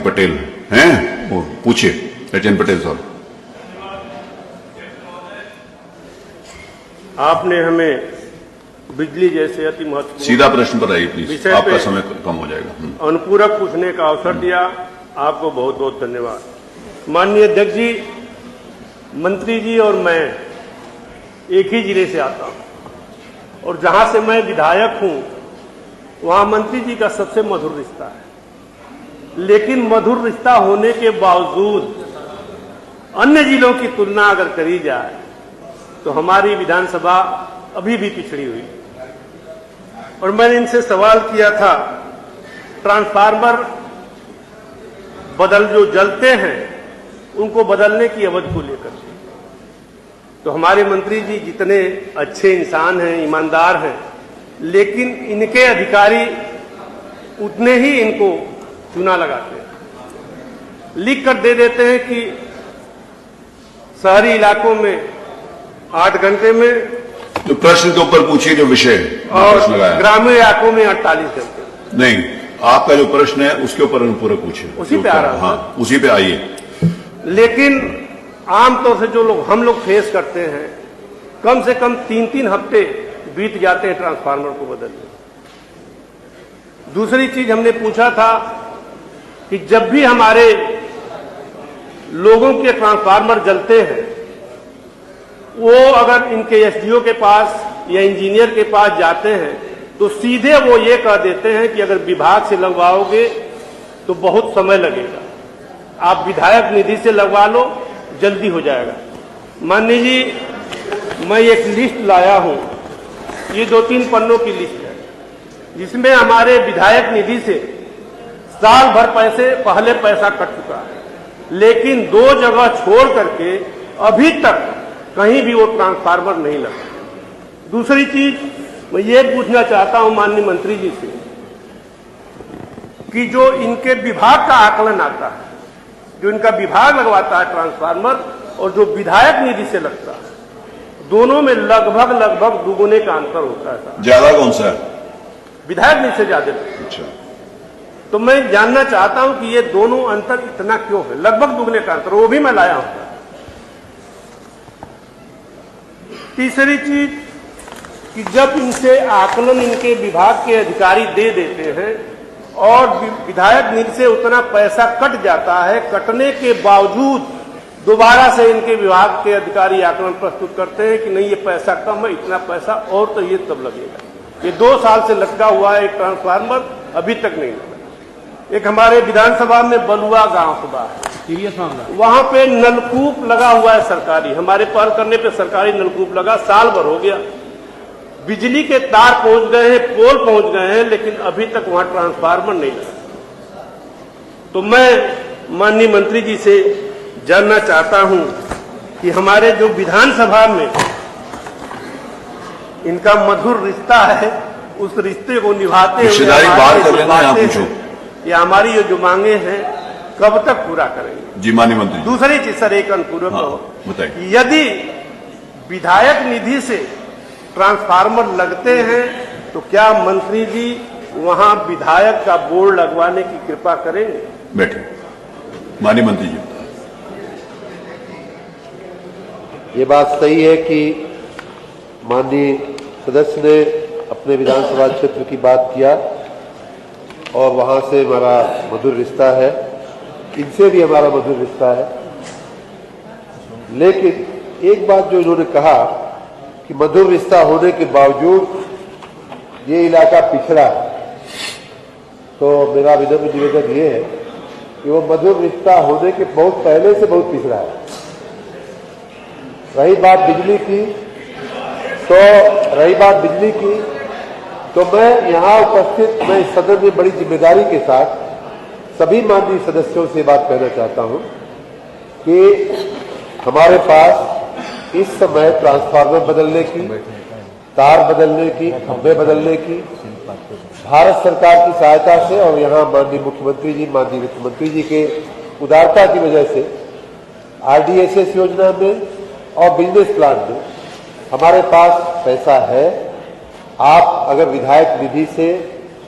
पटेल हैं, वो पूछिए। सचिन पटेल साहब, आपने हमें बिजली जैसे अति महत्वपूर्ण सीधा प्रश्न पर आइए प्लीज, विषय आपका पे समय कम हो जाएगा। अनुपूरक पूछने का अवसर दिया, आपको बहुत बहुत धन्यवाद। माननीय अध्यक्ष जी, मंत्री जी और मैं एक ही जिले से आता हूं और जहां से मैं विधायक हूं वहां मंत्री जी का सबसे मधुर रिश्ता है। लेकिन मधुर रिश्ता होने के बावजूद अन्य जिलों की तुलना अगर करी जाए तो हमारी विधानसभा अभी भी पिछड़ी हुई। और मैंने इनसे सवाल किया था, ट्रांसफार्मर जो जलते हैं उनको बदलने की अवधि को लेकर, तो हमारे मंत्री जी जितने अच्छे इंसान हैं, ईमानदार हैं, लेकिन इनके अधिकारी उतने ही इनको चूना लगाते हैं, लिख कर दे देते हैं कि शहरी इलाकों में 8 घंटे में, तो प्रश्न के ऊपर पूछिए जो विषय और प्रश्न लगाया, ग्रामीण इलाकों में 48 घंटे। नहीं, आपका जो प्रश्न है उसके ऊपर अनुपूरक पूछिए, उसी पे आ रहा है। हाँ, उसी पे आइए। लेकिन आमतौर से जो लोग हम लोग फेस करते हैं, कम से कम 3-3 हफ्ते बीत जाते हैं ट्रांसफार्मर को बदलने। दूसरी चीज हमने पूछा था कि जब भी हमारे लोगों के ट्रांसफार्मर जलते हैं, वो अगर इनके एसडीओ के पास या इंजीनियर के पास जाते हैं तो सीधे वो ये कह देते हैं कि अगर विभाग से लगवाओगे तो बहुत समय लगेगा, आप विधायक निधि से लगवा लो, जल्दी हो जाएगा। माननीय जी, मैं एक लिस्ट लाया हूं, ये 2-3 पन्नों की लिस्ट है, जिसमें हमारे विधायक निधि से साल भर पहले पैसा कट चुका है, लेकिन 2 जगह छोड़ करके अभी तक कहीं भी वो ट्रांसफार्मर नहीं लगा। दूसरी चीज मैं ये पूछना चाहता हूं माननीय मंत्री जी से कि जो इनके विभाग का आकलन आता है, जो इनका विभाग लगवाता है ट्रांसफार्मर और जो विधायक निधि से लगता है, दोनों में लगभग दुगुने का अंतर होता है। ज्यादा कौन सा है? विधायक निधि से ज्यादा। अच्छा, तो मैं जानना चाहता हूं कि ये दोनों अंतर इतना क्यों है, लगभग दुगने का अंतर, वो भी मैं लाया हूं। तीसरी चीज कि जब इनसे आकलन इनके विभाग के अधिकारी दे देते हैं और विधायक निधि से उतना पैसा कट जाता है, कटने के बावजूद दोबारा से इनके विभाग के अधिकारी आकलन प्रस्तुत करते हैं कि नहीं ये पैसा कम है, इतना पैसा और तो ये तब लगेगा। ये 2 साल से लटका हुआ है एक ट्रांसफार्मर, अभी तक नहीं लगा। एक हमारे विधानसभा में बलुआ गांव सभा है, सीरियस मामला, वहां पे नलकूप लगा हुआ है सरकारी, हमारे पहल करने पे सरकारी नलकूप लगा, साल भर हो गया, बिजली के तार पहुंच गए हैं, पोल पहुंच गए हैं, लेकिन अभी तक वहां ट्रांसफार्मर नहीं लगा। तो मैं माननीय मंत्री जी से जानना चाहता हूं कि हमारे जो विधानसभा में इनका मधुर रिश्ता है, उस रिश्ते को निभाते हुए या हमारी जो मांगे हैं कब तक पूरा करेंगे? जी माननीय मंत्री। दूसरी चीज सर, एक अनुपूरक बताइए, यदि विधायक निधि से ट्रांसफार्मर लगते हैं तो क्या मंत्री जी वहां विधायक का बोर्ड लगवाने की कृपा करेंगे? बैठे माननीय मंत्री जी। ये बात सही है कि माननीय सदस्य ने अपने विधानसभा क्षेत्र की बात किया और वहां से हमारा मधुर रिश्ता है, इनसे भी हमारा मधुर रिश्ता है। लेकिन एक बात जो इन्होंने कहा कि मधुर रिश्ता होने के बावजूद ये इलाका पिछड़ा है, तो मेरा विनम्र निवेदन ये है कि वो मधुर रिश्ता होने के बहुत पहले से बहुत पिछड़ा है। रही बात बिजली की, तो मैं यहाँ उपस्थित, मैं इस सदन में बड़ी जिम्मेदारी के साथ सभी माननीय सदस्यों से बात कहना चाहता हूँ कि हमारे पास इस समय ट्रांसफार्मर बदलने की, तार बदलने की, खंभे बदलने की भारत सरकार की सहायता से और यहाँ माननीय मुख्यमंत्री जी, माननीय वित्त मंत्री जी के उदारता की वजह से RDSS योजना में और बिजनेस प्लान में हमारे पास पैसा है। आप अगर विधायक निधि से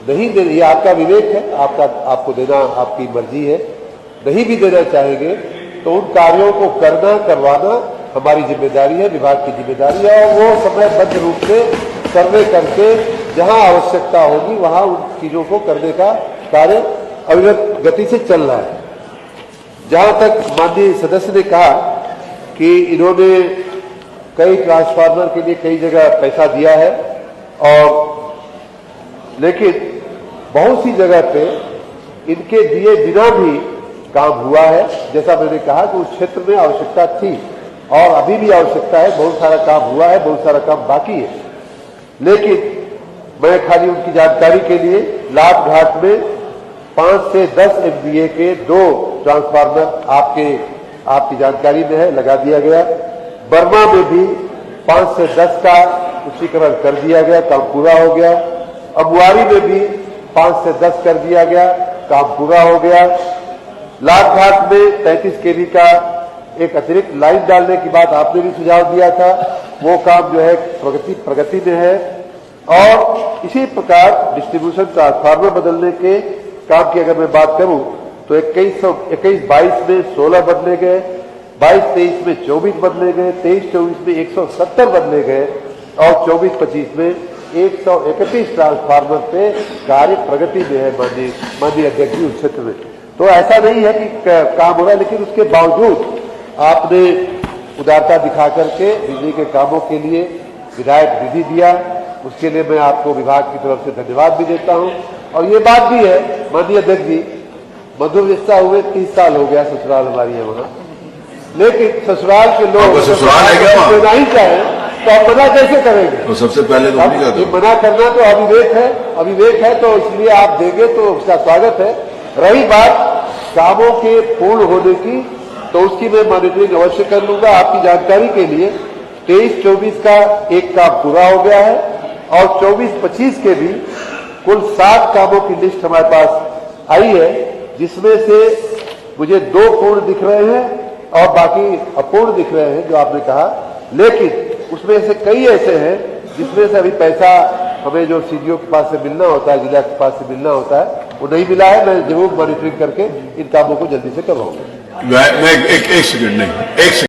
नहीं दे, ये आपका विवेक है, आपको देना आपकी मर्जी है, नहीं भी देना चाहेंगे तो उन कार्यों को करना करवाना हमारी जिम्मेदारी है, विभाग की जिम्मेदारी है और वो समयबद्ध रूप से सर्वे करके जहां आवश्यकता होगी वहां उन चीजों को करने का कार्य अविरत गति से चल रहा है। जहां तक माननीय सदस्य ने कहा कि इन्होंने कई ट्रांसफार्मर के लिए कई जगह पैसा दिया है और लेकिन बहुत सी जगह पे इनके दिए बिना भी काम हुआ है। जैसा मैंने कहा कि उस क्षेत्र में आवश्यकता थी और अभी भी आवश्यकता है, बहुत सारा काम हुआ है, बहुत सारा काम बाकी है। लेकिन मैं खाली उनकी जानकारी के लिए लाट घाट में 5 से 10 MVA के 2 ट्रांसफार्मर आपकी जानकारी में है, लगा दिया गया। बर्मा में भी 5 से 10 का उच्चीकरण कर दिया गया, काम पूरा हो गया। अबुआरी में भी 5 से 10 कर दिया गया, काम पूरा हो गया। लाट घाट में 33 kV का एक अतिरिक्त लाइन डालने की बात आपने भी सुझाव दिया था, वो काम जो है प्रगति में है। और इसी प्रकार डिस्ट्रीब्यूशन ट्रांसफार्मर बदलने के काम की अगर मैं बात करूं तो 21-22 में 16 बदले गए, 22-23 में 24 बदले गए, 23-24 में 170 बदले गए और 24-25 में 131 ट्रांसफार्मर पे कार्य प्रगति में है माननीय अध्यक्ष जी उस क्षेत्र में। तो ऐसा नहीं है कि काम हो रहा है, लेकिन उसके बावजूद आपने उदारता दिखा करके बिजली के कामों के लिए विधायक निधि दिया, उसके लिए मैं आपको विभाग की तरफ से धन्यवाद भी देता हूं। और ये बात भी है माननीय अध्यक्ष जी, मधुर रिश्ता हुए 30 साल हो गया, ससुराल हमारी है वहां, लेकिन ससुराल के लोग ससुराल है क्या वहां? नहीं चाहे तो आप मना कैसे करेंगे? तो सबसे पहले तो ये मना करना तो अविवेक है तो इसलिए आप देंगे तो उसका स्वागत है। रही बात कामों के पूर्ण होने की, तो उसकी मैं मॉनिटरिंग अवश्य कर लूंगा। आपकी जानकारी के लिए 23-24 का एक काम पूरा हो गया है और 24-25 के भी कुल 7 कामों की लिस्ट हमारे पास आई है, जिसमें से मुझे 2 पूर्ण दिख रहे हैं और बाकी अपूर्ण दिख रहे हैं जो आपने कहा। लेकिन उसमें से कई ऐसे हैं जिसमें से अभी पैसा हमें जो सीडीओ के पास से मिलना होता है, जिला के पास से मिलना होता है, वो नहीं मिला है। मैं जरूर मॉनिटरिंग करके इन कामों को जल्दी से करवाऊंगा। मैं एक सेकंड नहीं, एक सेकंड